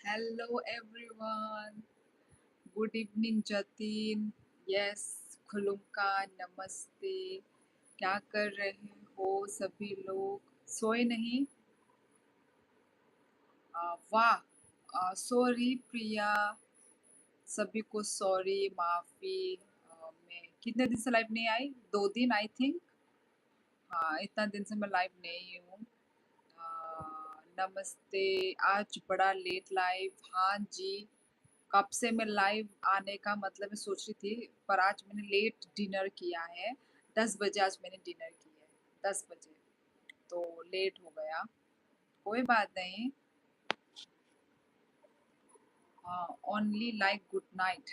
Hello everyone. Good evening Jatin. Yes, खुलुमका नमस्ते. क्या कर रहे हो सभी लोग? सोए नहीं? वाह. सॉरी प्रिया. सभी को सॉरी, माफी. मैं कितने दिन से लाइव नहीं आई? 2 दिन आई थिंक. हाँ, इतना दिन से मैं लाइव नहीं हूँ. नमस्ते. आज बड़ा लेट लाइव. हाँ जी. कब से मैं लाइव आने का मतलब मैं सोच रही थी, पर आज मैंने लेट डिनर किया है. 10 बजे आज मैंने डिनर किया है. 10 बजे. तो लेट हो गया. कोई बात नहीं. Only like good night.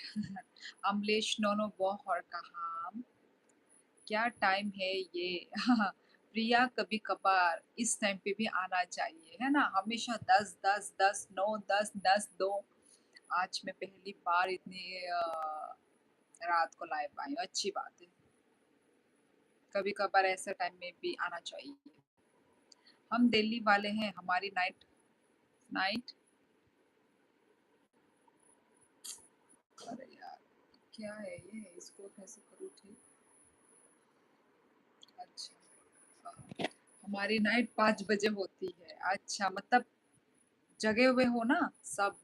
Amlesh no no वो और कहा. क्या टाइम है ये? प्रिया कभी कभार इस टाइम पे भी आना चाहिए है ना. हमेशा 10 10 10 9 10 10 2. आज मैं पहली बार इतनी रात को लाइव आई हूँ. अच्छी बात है. कभी कभार ऐसे टाइम में भी आना चाहिए. हम दिल्ली वाले हैं. हमारी नाइट नाइट. अरे यार, क्या है ये? इसको कैसे करूँ ठीक? अच्छा. हमारी नाइट 5 बजे होती है. अच्छा, मतलब जगे हुए हो ना सब?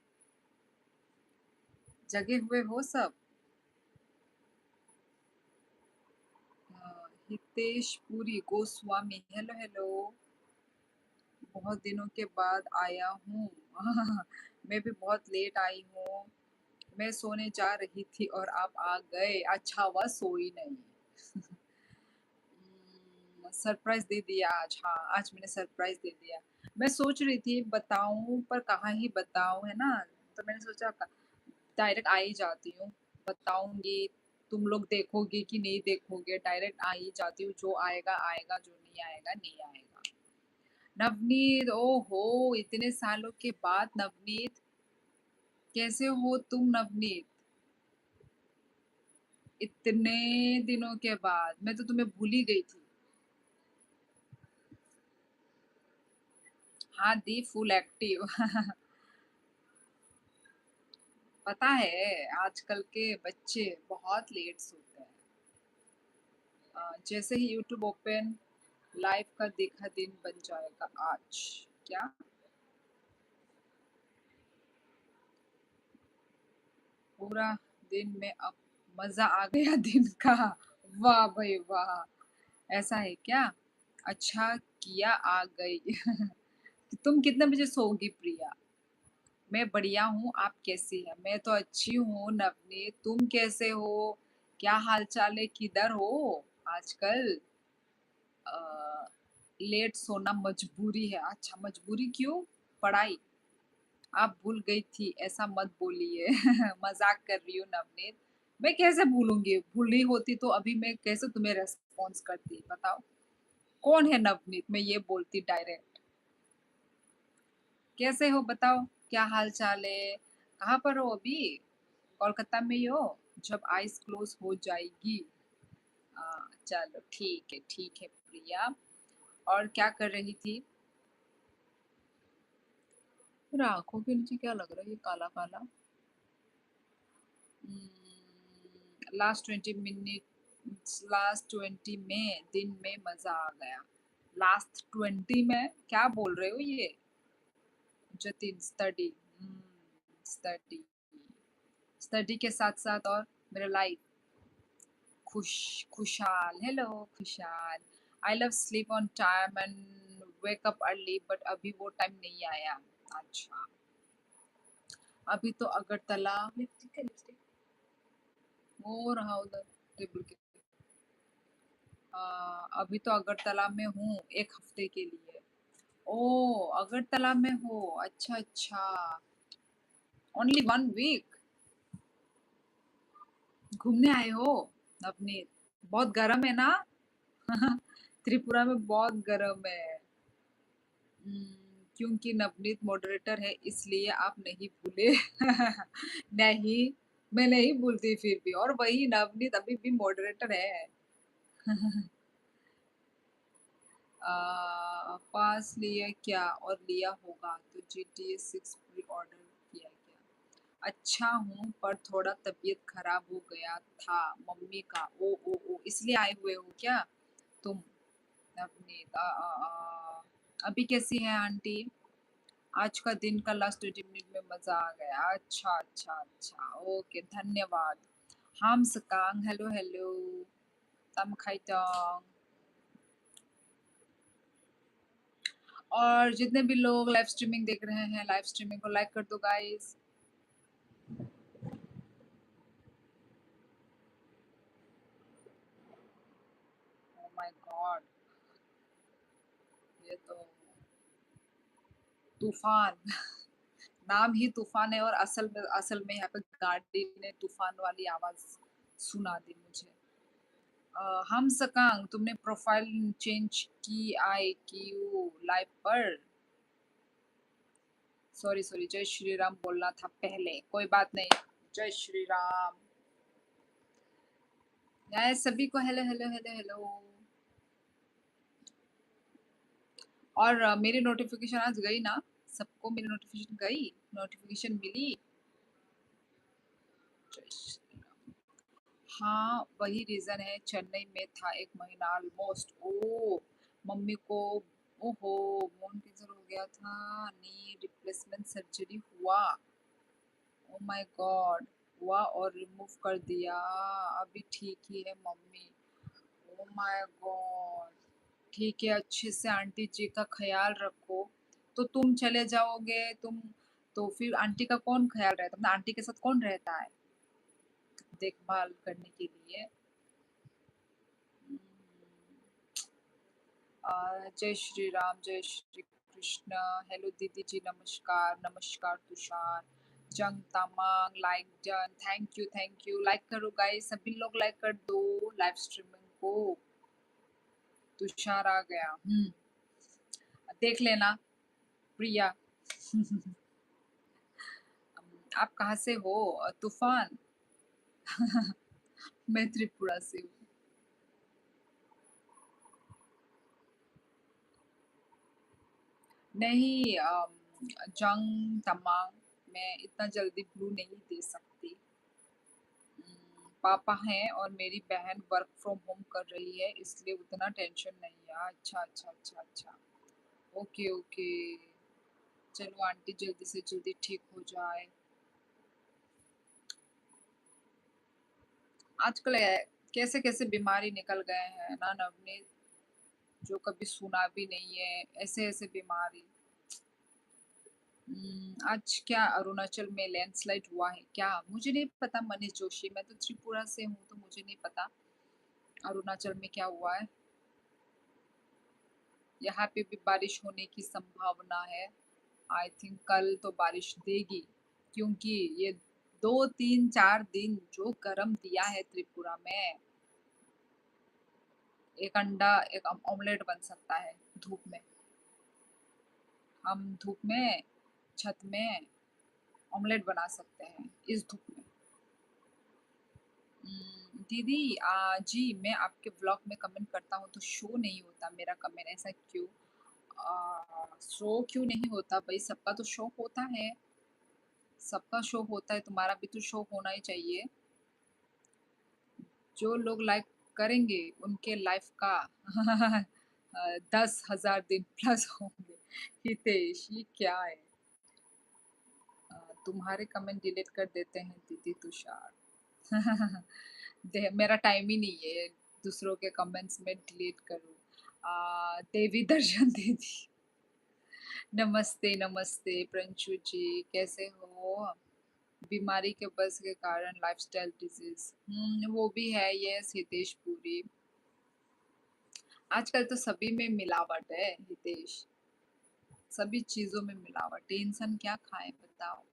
जगे हुए हो सब? हितेश पुरी गोस्वामी. Hello hello. बहुत दिनों के बाद आया हूँ. मैं भी बहुत लेट आई हूँ. मैं सोने जा रही थी और आप आ गए. अच्छा हुआ सोई नहीं. सरप्राइज दे दिया आज. हाँ, आज मैंने सरप्राइज दे दिया. मैं सोच रही थी बताऊं, पर कहाँ ही बताऊं, है ना. तो मैंने सोचा डायरेक्ट आ ही जाती हूँ. बताऊंगी. तुम लोग देखोगे कि नहीं देखोगे? डायरेक्ट आ ही जाती हूँ. जो आएगा आएगा, जो नहीं आएगा नहीं आएगा. नवनीत. ओहो, इतने सालों के बाद नवनीत. कैसे हो तुम नवनीत? इतने दिनों के बाद. मैं तो तुम्हें भूल ही गई थी. हाँ दी, फुल एक्टिव. पता है आजकल के बच्चे बहुत लेट सोते हैं. जैसे ही यूट्यूब ओपन, लाइव का देखा दिन बन जाएगा आज. क्या? पूरा दिन में अब मजा आ गया दिन का. वाह भाई वाह. ऐसा है क्या? अच्छा किया आ गई. तुम कितने बजे सोओगी प्रिया? मैं बढ़िया हूँ. आप कैसी हैं? मैं तो अच्छी हूँ नवनीत. तुम कैसे हो? क्या हाल चाल है? किधर हो आजकल? लेट सोना मजबूरी है. अच्छा, मजबूरी क्यों? पढ़ाई? आप भूल गई थी ऐसा मत बोलिए. मजाक कर रही हूँ नवनीत. मैं कैसे भूलूंगी? भूली होती तो अभी मैं कैसे तुम्हें रेस्पॉन्स करती, बताओ. कौन है नवनीत? मैं ये बोलती डायरेक्ट. कैसे हो बताओ. क्या हाल चाल है? कहाँ पर हो अभी? कोलकाता में ही हो? जब आइज क्लोज हो जाएगी. चलो ठीक है प्रिया. और क्या कर रही थी? मेरे आंखों के नीचे क्या लग रहा है ये काला काला? लास्ट 20 में दिन में मजा आ गया. लास्ट 20 में क्या बोल रहे हो ये? जतिन स्टडी. स्टडी. स्टडी के साथ साथ और मेरा लाइफ. खुशहाल. हेलो खुशहाल. I love sleep on time and wake up early, but अभी वो टाइम नहीं आया. अच्छा. अभी तो अगरतला लिपस्टिक है. लिपस्टिक वो रहा उधर टेबल के. अभी तो अगरतला में हूँ 1 हफ्ते के लिए. ओ, अगरतला में हो. अच्छा अच्छा. Only 1 week. घूमने आए हो नवनीत? बहुत गर्म है ना? त्रिपुरा में बहुत गर्म है. क्योंकि नवनीत मॉडरेटर है इसलिए आप नहीं भूले. नहीं, मैं नहीं भूलती फिर भी. और वही नवनीत अभी भी मॉडरेटर है. पास लिया क्या? और लिया होगा तो GTA 6 प्री ऑर्डर किया अच्छा हूँ पर थोड़ा तबीयत खराब हो गया था मम्मी का। ओ इसलिए आए हुए हो क्या तुम? नवनीत अभी कैसी है आंटी? आज का दिन का लास्ट 20 मिनट में मजा आ गया। अच्छा अच्छा अच्छा, ओके धन्यवाद। हम सकांग हेलो हेलो। तम खाइटोंग। और जितने भी लोग लाइव स्ट्रीमिंग देख रहे हैं, लाइव स्ट्रीमिंग को लाइक कर दो गाइस। ओह माय गॉड, ये तो तूफान नाम ही तूफान है और असल में यहाँ पे गाड़ी ने तूफान वाली आवाज सुना दी मुझे। हम सकांग तुमने प्रोफाइल चेंज की आई क्यू लाइव पर? सॉरी सॉरी, जय श्री राम बोलना था पहले, कोई बात नहीं। जय श्री राम। गाइस सभी को हेलो हेलो हेलो हेलो। और मेरी नोटिफिकेशन आज गई ना? सबको मेरी नोटिफिकेशन गई, नोटिफिकेशन मिली? जय श्री राम। हाँ वही रीजन है, चेन्नई में था एक महीना ऑलमोस्ट। ओ मम्मी को, ओहो बोन कैंसर हो गया था, नी रिप्लेसमेंट सर्जरी हुआ। ओ माय गॉड, हुआ और रिमूव कर दिया, अभी ठीक ही है मम्मी। ओ माय गॉड, ठीक है, अच्छे से आंटी जी का ख्याल रखो। तो तुम चले जाओगे, तुम तो फिर आंटी का कौन ख्याल रहता है? मतलब आंटी के साथ कौन रहता है देखभाल करने के लिए? हम्म, जय श्री राम, जय श्री कृष्ण। हेलो दीदी जी, नमस्कार नमस्कार। तुषार जंग Tamang like done, thank you like करो गाइस, सभी लोग लाइक कर दो लाइव स्ट्रीमिंग को। तुषार आ गया। देख लेना प्रिया। आप कहाँ से हो तूफान? मैं त्रिपुरा से हूँ। नहीं जंग तमांग, मैं इतना जल्दी ब्लू नहीं दे सकती। पापा हैं और मेरी बहन वर्क फ्रॉम होम कर रही है, इसलिए उतना टेंशन नहीं है। अच्छा अच्छा अच्छा अच्छा, ओके ओके। चलो आंटी जल्दी से जल्दी ठीक हो जाए। आजकल कैसे कैसे बीमारी निकल गए हैं ना नवनीत, जो कभी सुना भी नहीं है, ऐसे ऐसे बीमारी। आज क्या अरुणाचल में लैंडस्लाइड हुआ है क्या? मुझे नहीं पता मनीष जोशी, मैं तो त्रिपुरा से हूँ तो मुझे नहीं पता अरुणाचल में क्या हुआ है। यहाँ पे भी बारिश होने की संभावना है। आई थिंक कल तो बारिश देगी, क्योंकि ये 2 3 4 दिन जो गर्म दिया है त्रिपुरा में, एक अंडा एक ऑमलेट बन सकता है धूप में। हम धूप में छत में ऑमलेट बना सकते हैं इस धूप में। दीदी जी मैं आपके व्लॉग में कमेंट करता हूँ तो शो नहीं होता मेरा कमेंट, ऐसा क्यों? शो क्यों नहीं होता भाई? सबका तो शो होता है, सबका शो होता है, तुम्हारा भी तो शो होना ही चाहिए। जो लोग लाइक करेंगे उनके लाइफ का 10,000 दिन प्लस होंगे। हितेश ये क्या है? तुम्हारे कमेंट डिलीट कर देते हैं दीदी तुषार। मेरा टाइम ही नहीं है दूसरों के कमेंट्स में डिलीट करूं। देवी दर्शन दीदी, नमस्ते नमस्ते प्रंशु जी, कैसे हो? बीमारी के बस के कारण लाइफस्टाइल डिजीज, वो भी है ये हितेश पूरी। आजकल तो सभी में मिलावट है हितेश, सभी चीजों में मिलावट है, इंसान क्या खाए बताओ।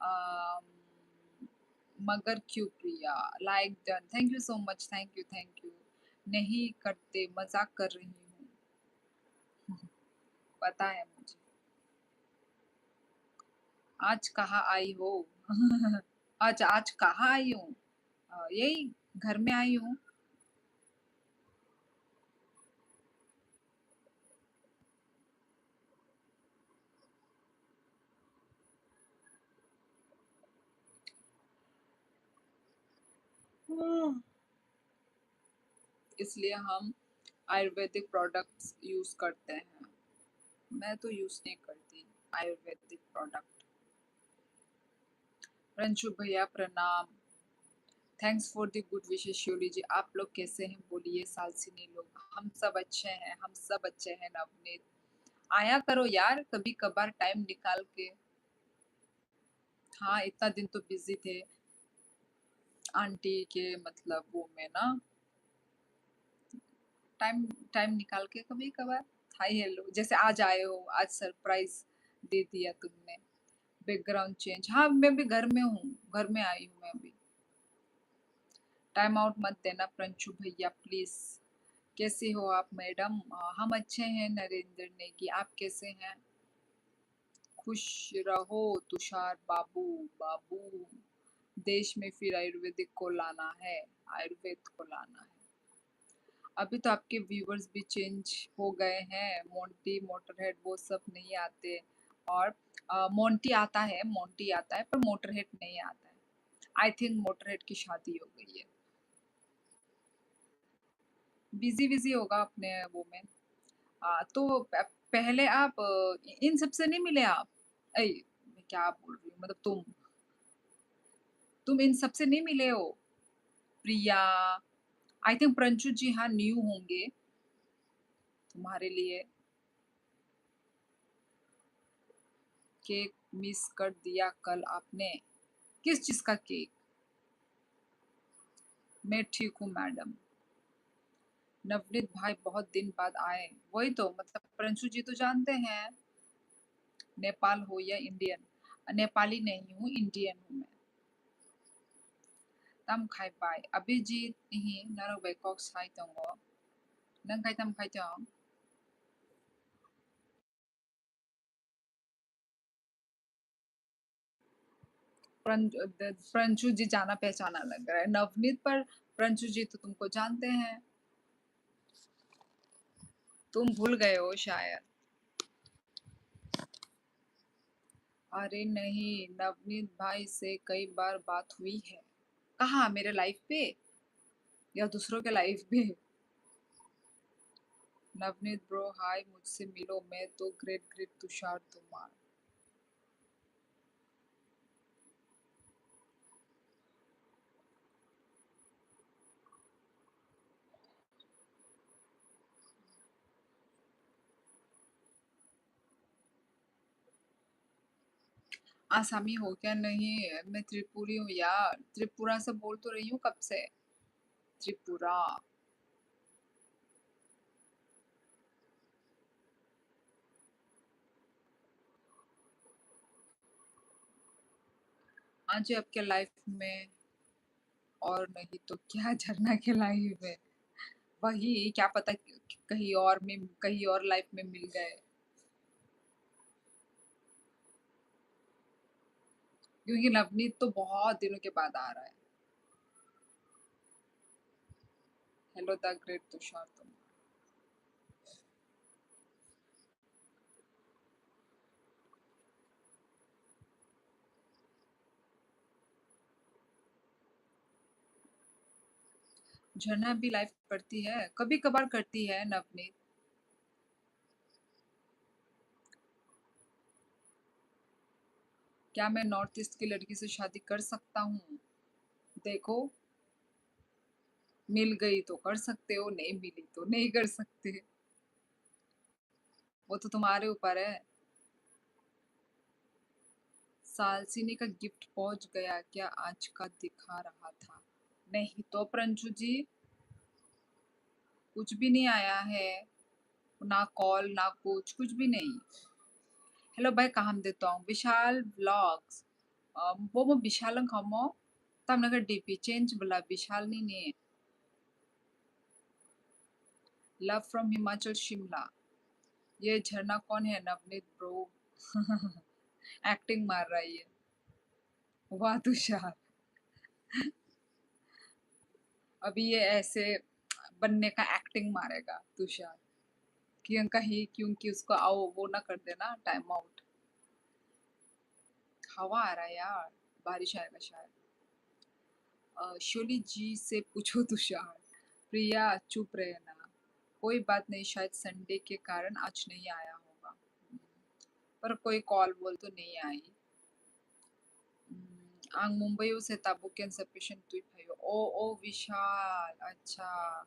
अम, मगर क्यों Priya, like done, thank you so much, thank you. नहीं करते, मजाक कर रही हूँ। पता है मुझे। आज कहाँ आई हो? अच्छा आज कहाँ आई हूँ? यही घर में आई हूँ। इसलिए हम आयुर्वेदिक प्रोडक्ट्स यूज करते हैं। मैं तो यूज नहीं करती आयुर्वेदिक प्रोडक्ट। रंशु भैया प्रणाम। Thanks for the good wishes Shivali ji. आप लोग कैसे हैं बोलिए सालसिनी लोग। हम सब अच्छे हैं, हम सब अच्छे हैं नवनीत। आया करो यार कभी कभार टाइम निकाल के। हाँ इतना दिन तो बिजी थे आंटी के मतलब वो में ना। टाइम टाइम निकाल के कभी कभार हाय हेलो, जैसे आज आए हो, आज सरप्राइज दे दिया तुमने। बैकग्राउंड चेंज, हाँ मैं भी घर में हूँ, घर में आई हूँ मैं अभी। टाइम आउट मत देना प्रंशु भैया प्लीज। कैसे हो आप मैडम? हम अच्छे हैं नरेंद्र नेगी, आप कैसे हैं? खुश रहो तुषार बाबू। बाबू देश में फिर आयुर्वेदिक को लाना है, आयुर्वेद को लाना है। अभी तो आपके व्यूवर्स भी चेंज हो गए हैं, मोंटी मोटरहेड वो सब नहीं आते। और मोंटी आता है, मोंटी आता है पर मोटरहेड नहीं आता है। आई थिंक मोटरहेड की शादी हो गई है। बिजी बिजी होगा अपने वो में। तो पहले आप इन सबसे नहीं मिले आप? ऐ मैं क्या बोल रही हूँ, मतलब तुम इन सबसे नहीं मिले हो? प्रिया, आई थिंक प्रंशु जी हाँ न्यू होंगे तुम्हारे लिए। केक मिस कर दिया कल आपने? किस चीज का केक? मैं ठीक हूँ मैडम। नवनीत भाई बहुत दिन बाद आए। वही तो मतलब प्रंशु जी तो जानते हैं, नेपाल हो या इंडियन। नेपाली नहीं हूँ, इंडियन हूँ मैं। तम खाई पाई अभिजीत ही नरक बैकॉक साई तंगो। नंग खाई तम खाई तंग। प्रंशु जी जाना पहचाना लग रहा है नवनीत पर। प्रंशु जी तो तुमको जानते हैं, तुम भूल गए हो शायद। अरे नहीं, नवनीत भाई से कई बार बात हुई है। कहाँ, मेरे लाइफ पे या दूसरों के लाइफ पे? नवनीत ब्रो हाय, मुझसे मिलो, मैं तो ग्रेट ग्रेट तुषार तुम्हार। आसामी हो क्या? नहीं मैं त्रिपुरी हूँ यार, त्रिपुरा से बोल तो रही हूँ कब से। त्रिपुरा। आज आपके लाइफ में और नहीं तो क्या झरना के लाइफ में। वही क्या पता कहीं और में, कहीं और लाइफ में मिल गए। क्योंकि नवनीत तो बहुत दिनों के बाद आ रहा है। हेलो द ग्रेट तुषार तुम। झरना भी लाइफ करती है, कभी कभार करती है नवनीत। क्या मैं नॉर्थ ईस्ट की लड़की से शादी कर सकता हूँ? देखो, मिल गई तो कर सकते हो, नहीं मिली तो नहीं कर सकते। वो तो तुम्हारे ऊपर है। सालसिनी का गिफ्ट पहुंच गया क्या? आज का दिखा रहा था। नहीं तो प्रंशु जी, कुछ भी नहीं आया है। ना कॉल ना कुछ, कुछ भी नहीं। हेलो भाई काम देता हूँ विशाल व्लॉग्स। वो विशाल खमो तमने का डीपी चेंज बोला विशाल नहीं ने। Love from Himachal Shimla. ये झरना कौन है? नवनीत ब्रो। एक्टिंग मार रही है। वाह तुषार, अभी ये ऐसे बनने का एक्टिंग मारेगा तुषार। कहीं क्योंकि उसको आओ वो ना कर देना टाइम आउट। हवा आ रहा है यार, बारिश आएगा शायद। शोली जी से पूछो तुषार। प्रिया चुप रहना। कोई बात नहीं, शायद संडे के कारण आज नहीं आया होगा। पर कोई कॉल बोल तो नहीं आई। आंग मुंबई से ताबुकेन सफिशिएंट तुई भाई। ओ ओ विशाल, अच्छा।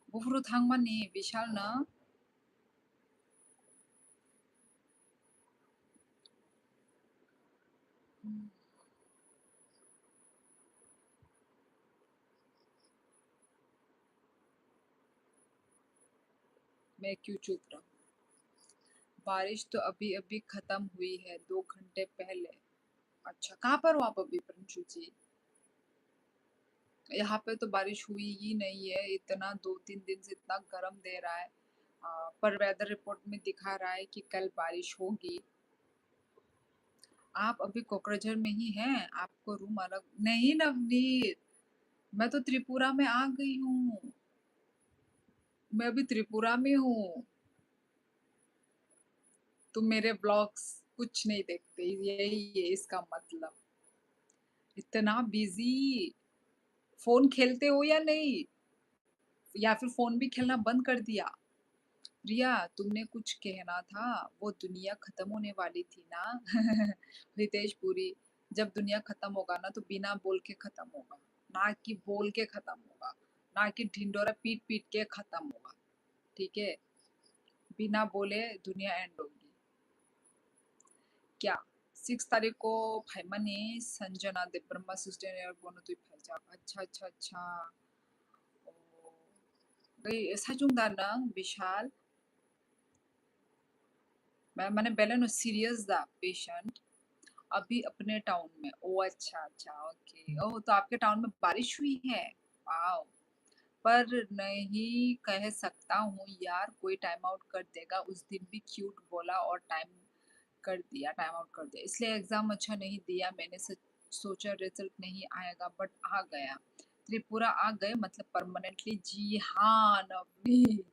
बुफरू थांग मानी विशाल ना। मैं क्यों चुप रहूं? बारिश तो अभी अभी खत्म हुई है, 2 घंटे पहले। अच्छा, कहाँ पर हो आप अभी प्रिंशु जी? यहाँ पे तो बारिश हुई ही नहीं है, इतना 2-3 दिन से इतना गर्म दे रहा है। पर वेदर रिपोर्ट में दिखा रहा है कि कल बारिश होगी। आप अभी कोकराझार में ही हैं? आपको रूम अलग नहीं नवनीत? मैं तो त्रिपुरा में आ गई हूँ। मैं अभी त्रिपुरा में हूँ। तुम मेरे ब्लॉग्स कुछ नहीं देखते, यही है इसका मतलब। इतना बिजी। फोन खेलते हो या नहीं? या फिर फोन भी खेलना बंद कर दिया? रिया, तुमने कुछ कहना था। वो दुनिया खत्म होने वाली थी ना। रितेश पुरी। जब दुनिया खत्म होगा ना तो बिना बोल के खत्म होगा। ना कि बोल के खत्म होगा। ना कि ढिंडोरा पीट पीट के खत्म होगा। ठीक है? बिना बोले दुनिया एंड होगी। क्या? 6 तारीख को फाइमानी संजना दे ब्रह्मा सिस्टर एयर बोनो तुई फाइजा। अच्छा अच्छा अच्छा। ओ, गई साजुंगा नंग विशाल। मैंने बेलन सीरियस दा पेशेंट। अभी अपने टाउन में। ओ अच्छा अच्छा, ओके। ओह, तो आपके टाउन में बारिश हुई है? वाओ। पर नहीं कह सकता हूँ यार, कोई टाइम आउट कर देगा। उस दिन भी क्यूट बोला और टाइम आउट कर दिया, इसलिए एग्जाम अच्छा नहीं दिया मैंने। सोचा रिजल्ट नहीं आएगा, बट आ गया। त्रिपुरा आ गए मतलब परमानेंटली? जी हाँ नवनीत,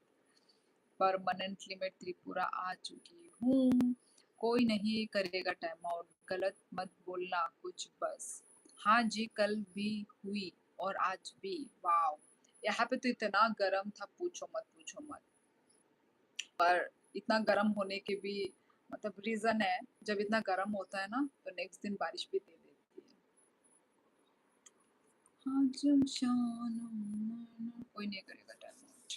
परमानेंटली मैं त्रिपुरा आ चुकी हूँ। कोई नहीं करेगा टाइम आउट, गलत मत बोलना कुछ बस। हाँ जी, कल भी हुई और आज भी। वाओ। यहाँ पे तो इतना गर्म था, पूछो मत पूछो मत। पर इतना गर्म होने के भी मतलब रीजन है। जब इतना गर्म होता है ना तो नेक्स्ट दिन बारिश भी दे देती है। हाँ जब शान कोई नहीं करेगा टाइम आउट।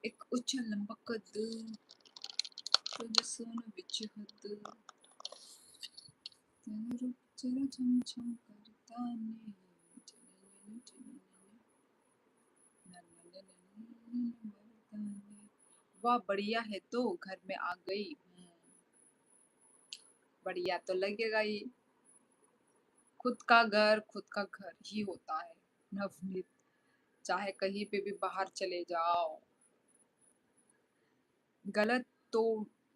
एक उच्च लंबा कद तुझे सोना बिच हद तेरा रूप तेरा छम छम करता ने वाह बढ़िया है, तो घर में आ गई। बढ़िया तो लगेगा ही। खुद का घर ही होता है नवनीत। चाहे कहीं पे भी बाहर चले जाओ। गलत तो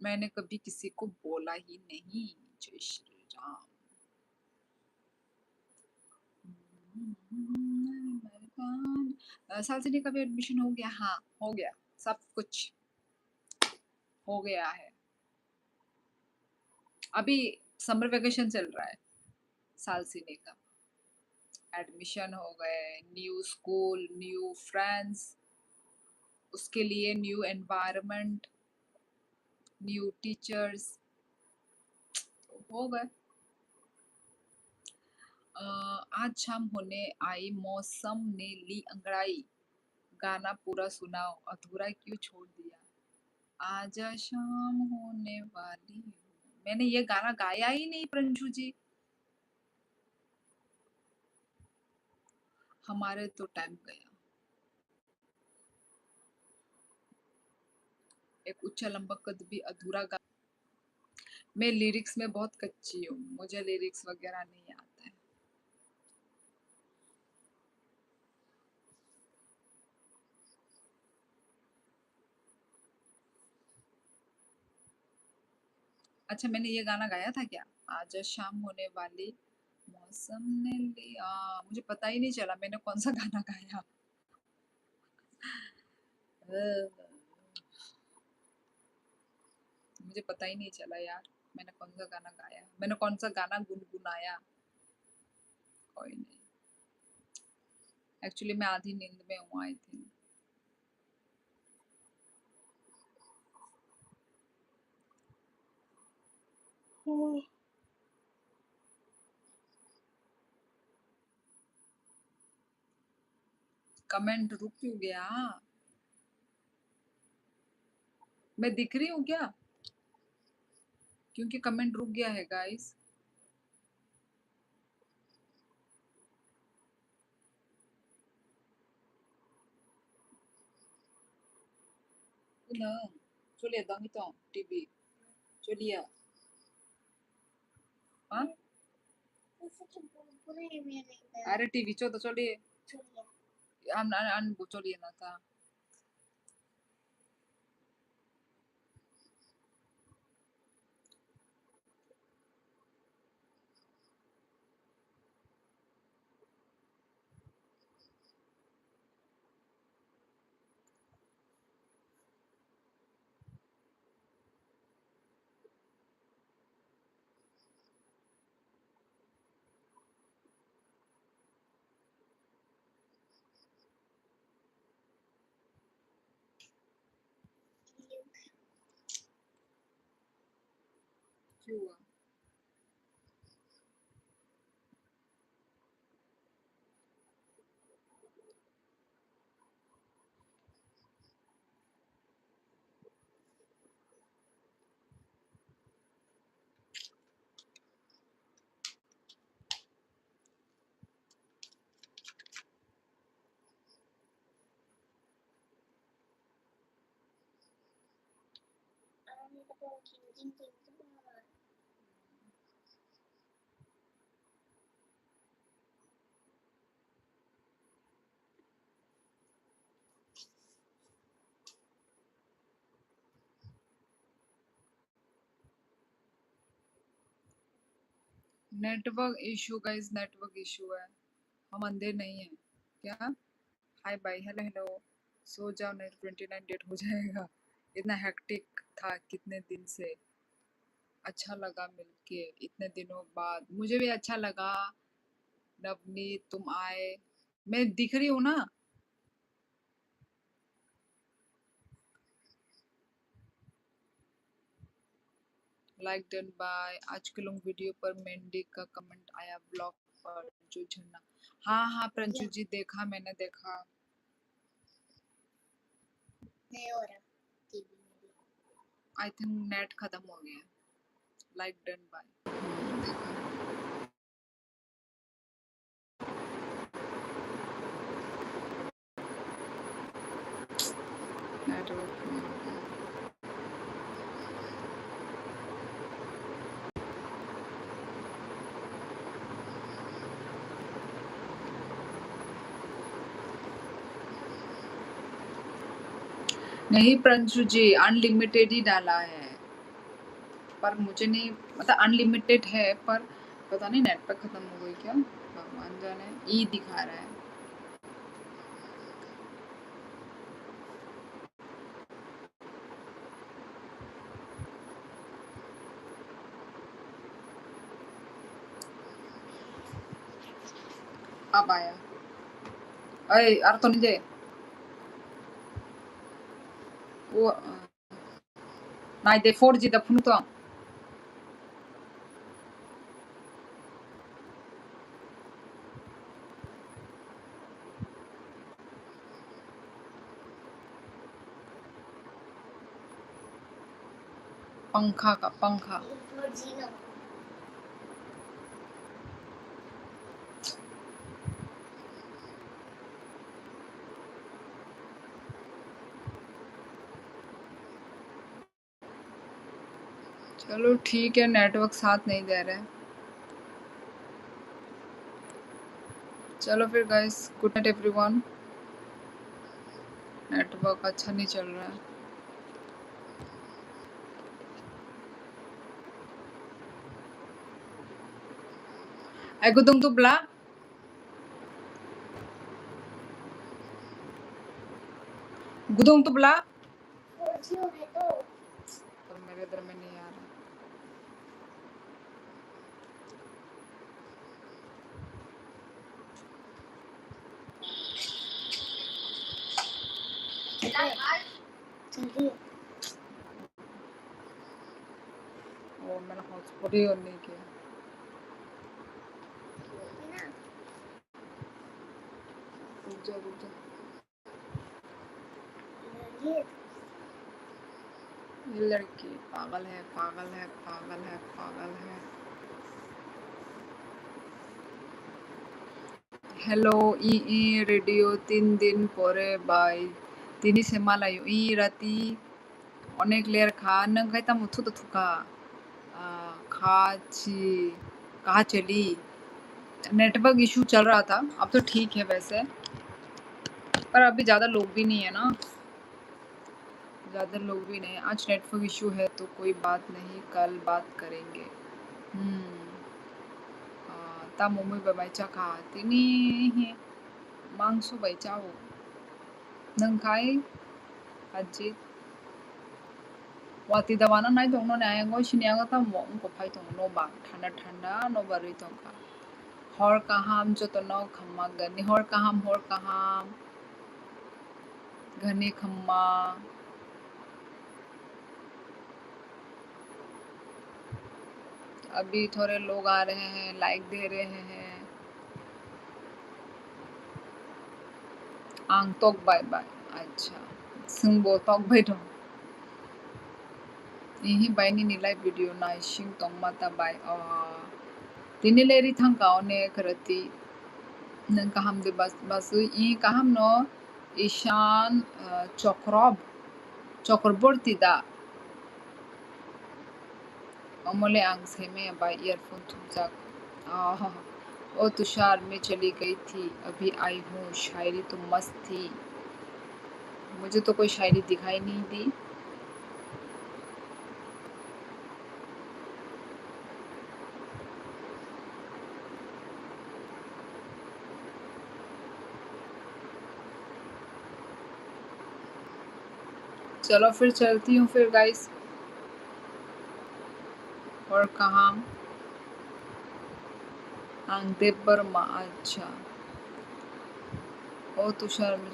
मैंने कभी किसी को बोला ही नहीं। जय श्री राम। सालसिनी का भी एडमिशन हो गया? हाँ, हो गया। सब कुछ हो गया है। अभी समर वेकेशन चल रहा है सालसिनी का। एडमिशन हो गए, न्यू स्कूल, न्यू फ्रेंड्स, उसके लिए न्यू एनवायरनमेंट, न्यू टीचर्स, हो गए। आज शाम होने आई मौसम ने ली अंगड़ाई। गाना पूरा सुनाओ, अधूरा क्यों छोड़ दिया? आजा शाम होने वाली हूँ। मैंने ये गाना गाया ही नहीं प्रंजू जी। हमारे तो टाइम गया। एक ऊंचा लंबा कद भी अधूरा गा। मैं लिरिक्स में बहुत कच्ची हूँ, मुझे लिरिक्स वगैरह नहीं आता है। अच्छा, मैंने ये गाना गाया था क्या? आजा शाम होने वाली, मौसम ने लिया। मुझे पता ही नहीं चला मैंने कौन सा गाना गाया। मुझे पता ही नहीं चला यार। मैंने कौन सा गाना गाया, मैंने कौन सा गाना गुनगुनाया? कोई नहीं। एक्चुअली मैं आधी नींद में हूँ आई थिंक। कमेंट रुक क्यों गया? मैं दिख रही हूँ क्या? क्योंकि कमेंट रुक गया है गाइस। 그냥 졸리야 너희도 TV 졸리야 어? अरे टीवी चो तो चलिए हम वो चलिए ना था क्यों हुआ? Network issue guys, network issue है। हम अंधे नहीं हैं क्या? Hi bye, hello hello. सो जाओ नहीं 29 डेट हो जाएगा। इतना हेक्टिक था कितने दिन से। अच्छा लगा मिलके इतने दिनों बाद। मुझे भी अच्छा लगा। नवनीत तुम आए। मैं दिख रही हूँ ना? Like done by. आज के लॉन्ग वीडियो पर मेंढी का कमेंट आया ब्लॉग पर जो झरना। हाँ हाँ प्रंजू जी देखा, मैंने देखा। आई थिंक नेट खत्म हो गया। Like done by. देखा नेटवर्क। नहीं प्रंजू जी, अनलिमिटेड ही डाला है, पर मुझे नहीं मतलब अनलिमिटेड है, पर पता नहीं नेट पे खत्म हो गई क्या, भगवान जाने। ई दिखा रहा है। अब आया। अरे यार तो नहीं वो ना दे 4G दा फोन तो पंखा का पंखा। चलो ठीक है, नेटवर्क साथ नहीं दे रहा है। चलो फिर guys, good night everyone. Network अच्छा नहीं चल रहा है। आई गुदुम तुबला गुदुम तुबला, पर मेरे इधर में नहीं आ रहा। जल्दी वो मैंने हॉटस्पॉट ही ऑन नहीं किया। रुक जा रुक जा। ये लड़की पागल है पागल है पागल है पागल है। हेलो 이 रेडियो 3 दिन পরে बाय तिनी से 말아요 이 राती 어넥 레어 가는 가이다 못투도 투가 खाची कहाँ चली। नेटवर्क इशू चल रहा था, अब तो ठीक है वैसे, पर अभी ज़्यादा लोग भी नहीं है ना, ज़्यादा लोग भी नहीं। आज नेटवर्क इशू है तो कोई बात नहीं, कल बात करेंगे। ता मोमोई बाबाईचा खा तिनी मांसो बाईचाओ नंखाई 아직 वाती दवाना नाई दोंनो ने आएंगो शिनियागा ता मोंग को फाई दोंनो नो बा ठंडा ठंडा नो बरी दोंगा हर कहाम जो तो नो खम्मा गनी हर कहाम घने खम्मा अभी थोड़े लोग आ रहे हैं, लाइक दे रहे हैं। आंग तोक बाय बाय अच्छा संगबो तोक बाय दो यही बायनी निलाय वीडियो ना इशिंग तोंग माता बाय तिनी लेरी थांग काओने करती नंग कहम दे बस ई कहम नो ईशान चक्रवर्ती दा अमोले आंग से में बाय ईयरफोन थुमजाक ओ तुषार में चली गई थी अभी आई हूँ शायरी तो मस्त थी मुझे तो कोई शायरी दिखाई नहीं दी। चलो फिर चलती हूँ फिर गाइस। और कहाँ आंगदेव वर्मा अच्छा ओ तुषार में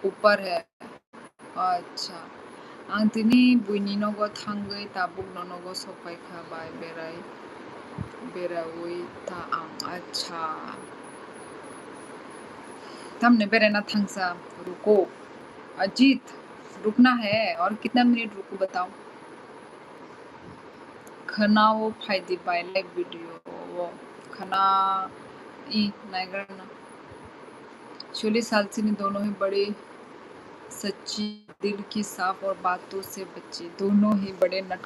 ऊपर है अच्छा आं तिनी बुइनिनोगो थांगै ताबुक नोनोगो सफाइखा बाय बेरावै था आं अच्छा तमने बेरेना थांसा रुको अजीत रुकना है और कितना मिनट रुको बताओ। खना वो फायदे बाय लाइक वीडियो वो खना ई नाइगरना 40 साल से नहीं दोनों ही बड़े सच्ची दिल की साफ और बातों से बच्चे दोनों ही बड़े नट